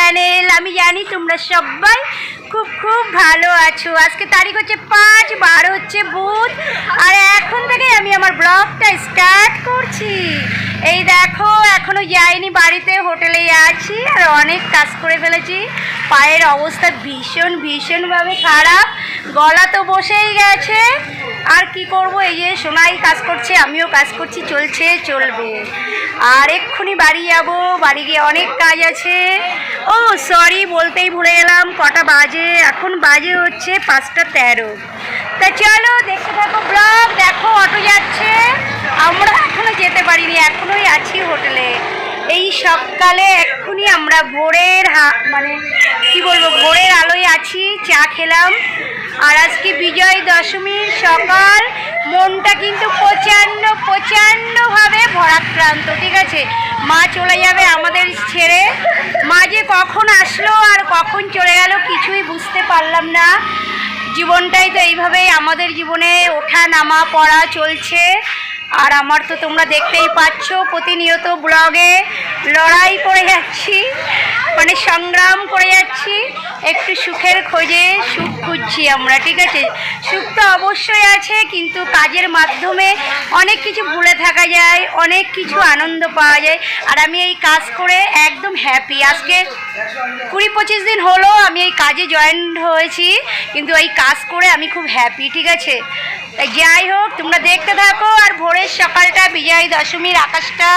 Channel. আমি জানি তোমরা সবাই খুব খুব ভালো আছো। আজকে তারিখ হচ্ছে 5/12 হচ্ছে বুধ, আর এখন থেকে আমি আমার ব্লগটা স্টার্ট করছি। এই দেখো, এখনো যাইনি বাড়িতে, হোটেলেই আছি আর অনেক কাজ করে ফেলেছি। পায়ের অবস্থা ভীষণভাবে খারাপ, গলা তো বসেই গেছে। আর কি করব, এই যে সোনাই কাজ করছে, আমিও কাজ করছি, চলবে। আর এক্ষুনি বাড়ি যাব, বাড়ি গিয়ে অনেক কাজ আছে। ও সরি, বলতেই ভুলে গেলাম কটা বাজে। এখন বাজে হচ্ছে 5:13। তা চলো দেখতে থাকো ব্লগ। দেখো অটো যাচ্ছে, আমরা এখনো যেতে পারিনি, এখনোই আছি হোটেলে। এই সকালে এক্ষুনি আমরা ভোরের ভোরের আলোয় আছি, চা খেলাম। আর আজকে বিজয় দশমীর সকাল, মনটা কিন্তু প্রচণ্ডভাবে ভরাক্রান্ত। ঠিক আছে, মা চলে যাবে আমাদের ছেড়ে। মা যে কখন আসলো আর কখন চলে গেল কিছুই বুঝতে পারলাম না। জীবনটাই তো এইভাবেই, আমাদের জীবনে ওঠা নামা পড়া চলছে। আর আমার তো তোমরা দেখতেই পাচ্ছ, প্রতিনিয়ত ব্লগে লড়াই করে যাচ্ছি, সংগ্রাম করে যাচ্ছি। একটু সুখের খোঁজে সুখ খুঁজছি আমরা। ঠিক আছে, সুখ তো অবশ্যই আছে, কিন্তু কাজের মাধ্যমে অনেক কিছু ভুলে থাকা যায়, অনেক কিছু আনন্দ পাওয়া যায়। আর আমি এই কাজ করে একদম হ্যাপি। আজকে 20-25 দিন হলো আমি এই কাজে জয়েন হয়েছি, কিন্তু এই কাজ করে আমি খুব হ্যাপি। ঠিক আছে, যাই হোক, তোমরা দেখতে থাকো। আর ভোরের সকালটা, বিজয় দশমীর আকাশটা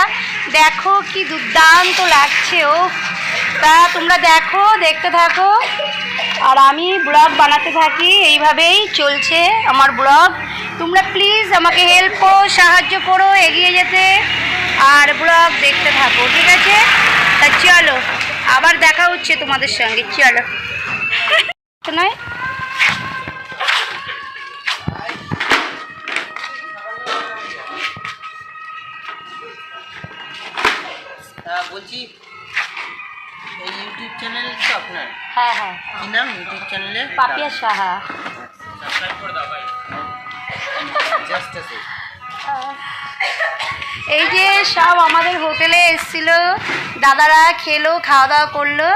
দেখো কি দুর্দান্ত লাগছে। ও তা তোমরা দেখো, দেখতে থাকো, আর আমি ব্লগ বানাতে থাকি। এইভাবেই চলছে আমার ব্লগ। তোমরা প্লিজ আমাকে হেল্প করো, সাহায্য করো এগিয়ে যেতে, আর ব্লগ দেখতে থাকো। ঠিক আছে, তা চলো, আবার দেখা হচ্ছে তোমাদের সঙ্গে। চলো নয়, বলছি এই ইউটিউব চ্যানেল তো আপনার? হ্যাঁ হ্যাঁ। কি নাম ইউটিউব চ্যানেলে? পাপিয়া সাহা। সাবস্ক্রাইব করে দাও ভাই। জাস্ট আছে। এই যে সব আমাদের হোটেলে এসেছিল দাদারা, খেলো, খাওয়া দাওয়া করলো।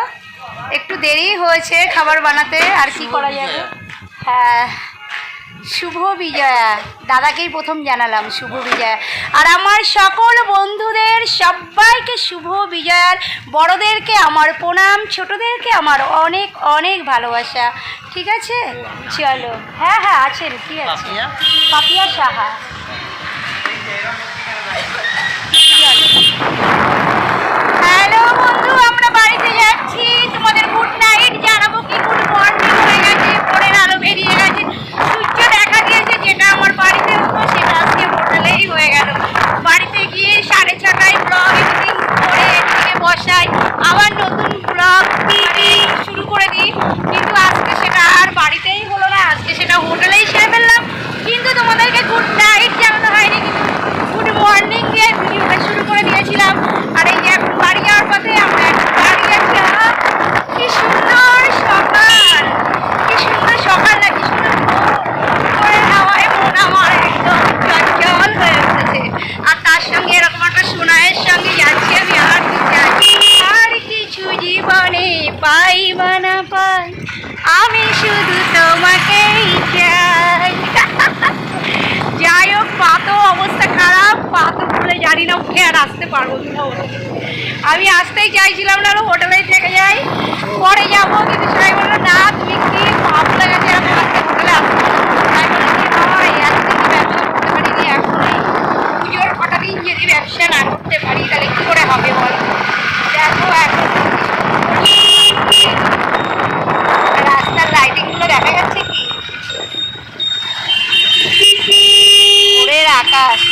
একটু দেরি হয়েছে খাবার বানাতে, আর কি করা যাবে। হ্যাঁ, শুভ বিজয়া, দাদাকেই প্রথম জানালাম শুভ বিজয়া। আর আমার সকল বন্ধুদের সবাইকে শুভ বিজয়ার। বড়দেরকে আমার প্রণাম, ছোটদেরকে আমার অনেক অনেক ভালোবাসা। ঠিক আছে, চলো। হ্যাঁ হ্যাঁ আছেন, কি আছে, পাপিয়া সাহা। হ্যালো বন্ধু, আমরা বাড়িতে যাচ্ছি। তোমাদের গুড নাইট জানাবো কি গুড মর্নিং হয়ে গেছে, ভোরের আলো বেরিয়ে গেছে, সূর্য দেখা দিয়েছে। যেটা আমার বাড়িতে হতো সেটা আজকে হোটেলেই হয়ে গেল। বাড়িতে গিয়ে 6:30টায় ব্লগ এডিটিং করে এদিকে বসাই, আবার নতুন ব্লগ শুরু করে দিই। কিন্তু আজকে সেটা আর বাড়িতেই হলো না, আজকে সেটা হোটেলেই সেরে ফেললাম। কিন্তু তোমাদেরকে গুড নাইট জানানো হয়নি, কিন্তু গুড মর্নিং দিয়ে ভিডিওটা শুরু করে দিয়েছিলাম। আর এই যে এখন বাড়ি যাওয়ার পথে আমরা দাঁড়িয়ে আছি। কি সুন্দর সকাল, কি সুন্দর সকাল না, কি সুন্দর ভোরের হাওয়ায় মন আমার একদম চঞ্চল হয়ে উঠেছে। আর তার সঙ্গে এরকম একটা সোনাইয়ের সঙ্গে যাচ্ছি আমি। আর কি চাই, আর কিছু জীবনে পাই বা না পাই, আমি শুধু তোমাকেই চাই। যাই হোক, পা তো অবস্থা খারাপ, পা তো খুলে জানি না উঠে আর আসতে পারবো কিনা। আমি আসতেই চাইছিলাম না, হোটেলেই থেকে যাই, পরে যাবো। কিন্তু সবাই বললো না, তুমি কি পা ফুলে গেছে, এরকম আজকে হোটেলে আসবো। তাই বললো কি বাবা, আজকে কি ব্যবসা করতে পারিনি, এখনই পুজোর কটা দিন যদি ব্যবসা না করতে পারি তাহলে কী করে হবে বল। দেখো এখন রাস্তার লাইটিংগুলো দেখা যাচ্ছে কি ভোরের আকাশ।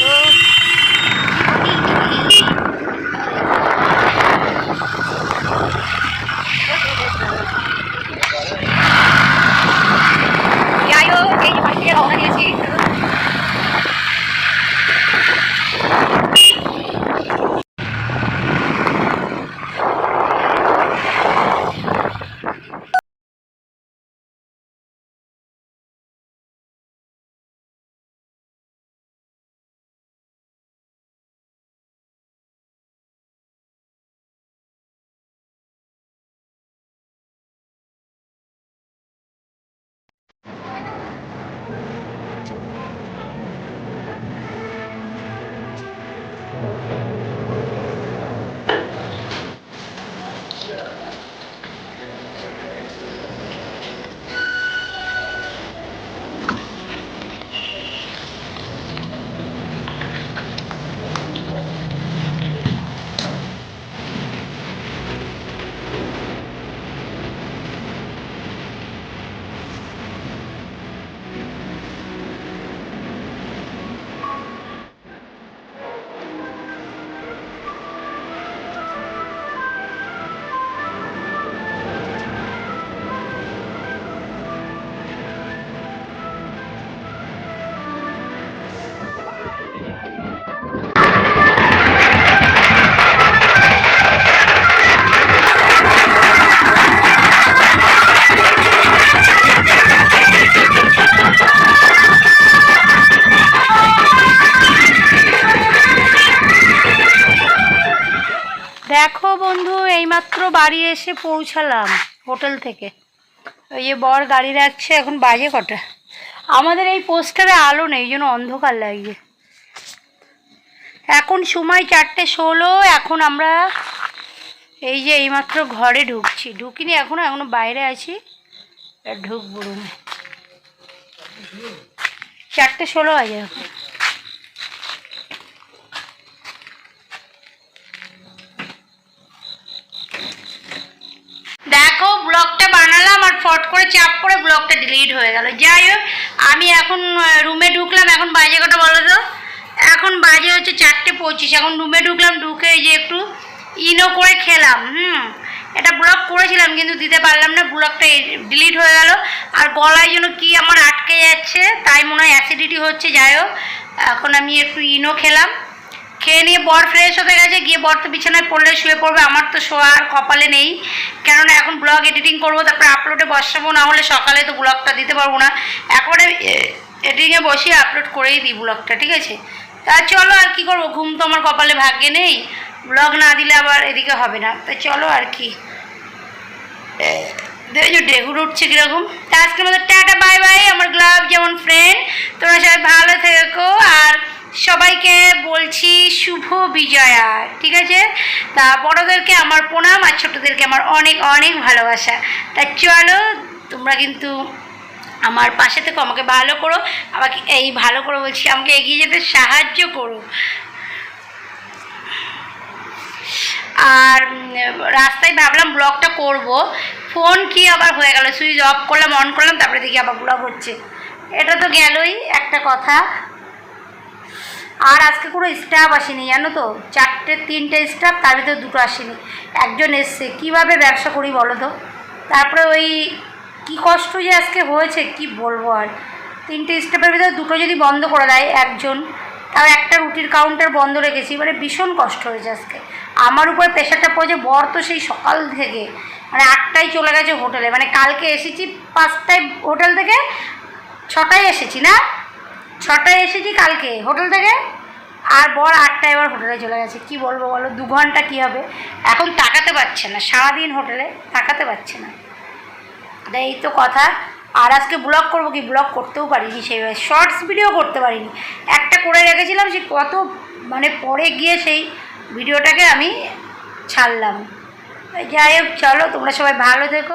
দেখো বন্ধু, এইমাত্র বাড়ি এসে পৌঁছালাম হোটেল থেকে। ওই যে বর গাড়ি রাখছে। এখন বাজে কটা? আমাদের এই পোস্টারে আলো নেই, এই জন্য অন্ধকার লাগছে। এখন সময় 4:16। এখন আমরা এই যে এইমাত্র ঘরে ঢুকিনি এখনো বাইরে আছি। ঢুকবো রুমে। 4:16 বাজে এখন। দেখো ব্লগটা বানালাম আর ফট করে চাপ করে ব্লগটা ডিলিট হয়ে গেল। যাই হোক, আমি এখন রুমে ঢুকলাম। এখন বাজে কটা বলো তো? এখন বাজে হচ্ছে 4:25। এখন রুমে ঢুকলাম, ঢুকে এই যে একটু ইনো করে খেলাম। এটা ব্লগ করেছিলাম কিন্তু দিতে পারলাম না, ব্লগটা ডিলিট হয়ে গেল। আর গলায় যেন কি আমার আটকে যাচ্ছে, তাই মনে হয় অ্যাসিডিটি হচ্ছে। যাই হোক, এখন আমি একটু ইনো খেলাম। খেয়ে নিয়ে বর ফ্রেশ হতে গেছে, গিয়ে বর তো বিছানায় পড়লে শুয়ে পড়বে। আমার তো শোয়ার কপালে নেই, কেননা এখন ব্লগ এডিটিং করবো, তারপরে আপলোডে বসাবো। না হলে সকালে তো ব্লগটা দিতে পারবো না। একবারে এডিটিংয়ে বসিয়ে আপলোড করেই দিই ব্লগটা, ঠিক আছে? তা চলো, আর কি করবো, ঘুম তো আমার কপালে ভাগ্যে নেই। ব্লগ না দিলে আবার এদিকে হবে না। তা চলো আর কি, দেখো ডেগুর উঠছে কীরকম। তা আজকের মধ্যে টাটা বাই বাই আমার গ্লাভ যেমন ফ্রেন্ড। তোমরা সবাই ভালো থেকো, আর সবাইকে বলছি শুভ বিজয়া, ঠিক আছে? তা বড়োদেরকে আমার প্রণাম, আর ছোটোদেরকে আমার অনেক অনেক ভালোবাসা। তা চলো, তোমরা কিন্তু আমার পাশে থেকো, আমাকে ভালো করো, আমাকে এই ভালো করো বলছি, আমাকে এগিয়ে যেতে সাহায্য করো। আর রাস্তায় ভাবলাম ব্লগটা করব, ফোন কি আবার হয়ে গেল, সুইচ অফ করলাম, অন করলাম, তারপরে দেখি আবার ব্লগ হচ্ছে। এটা তো গেলই একটা কথা। আর আজকে কোনো স্টাফ আসেনি, জানো তো? 3টে স্টাফ, তার ভিতরে 2টো আসেনি। একজন এসছে। কীভাবে ব্যবসা করি বলো তো? তারপরে ওই কি কষ্ট যে আজকে হয়েছে, কি বলবো আর। 3টে স্টাফের ভিতরে 2টো যদি বন্ধ করে দেয় একজন, তাও একটা রুটির কাউন্টার বন্ধ রেখেছি, মানে ভীষণ কষ্ট হয়েছে আজকে। আমার উপরে প্রেশারটা পড়েছে। বর তো সেই সকাল থেকে, মানে 8টায় চলে গেছে হোটেলে। মানে কালকে এসেছি 5টায় হোটেল থেকে, 6টায় এসেছি না, 6টায় এসেছি কালকে হোটেল থেকে, আর বর 8টায় এবার হোটেলে চলে গেছে। কি বলবো বলো, 2 ঘন্টা কী হবে। এখন তাকাতে পারছে না, সারাদিন হোটেলে তাকাতে পারছে না। এই তো কথা। আর আজকে ব্লগ করবো কি, ব্লগ করতেও পারিনি সেইভাবে, শর্টস ভিডিও করতে পারিনি। একটা করে রেখেছিলাম, সে কত মানে পরে গিয়ে সেই ভিডিওটাকে আমি ছাড়লাম। যাই হোক, চলো তোমরা সবাই ভালো থেকো।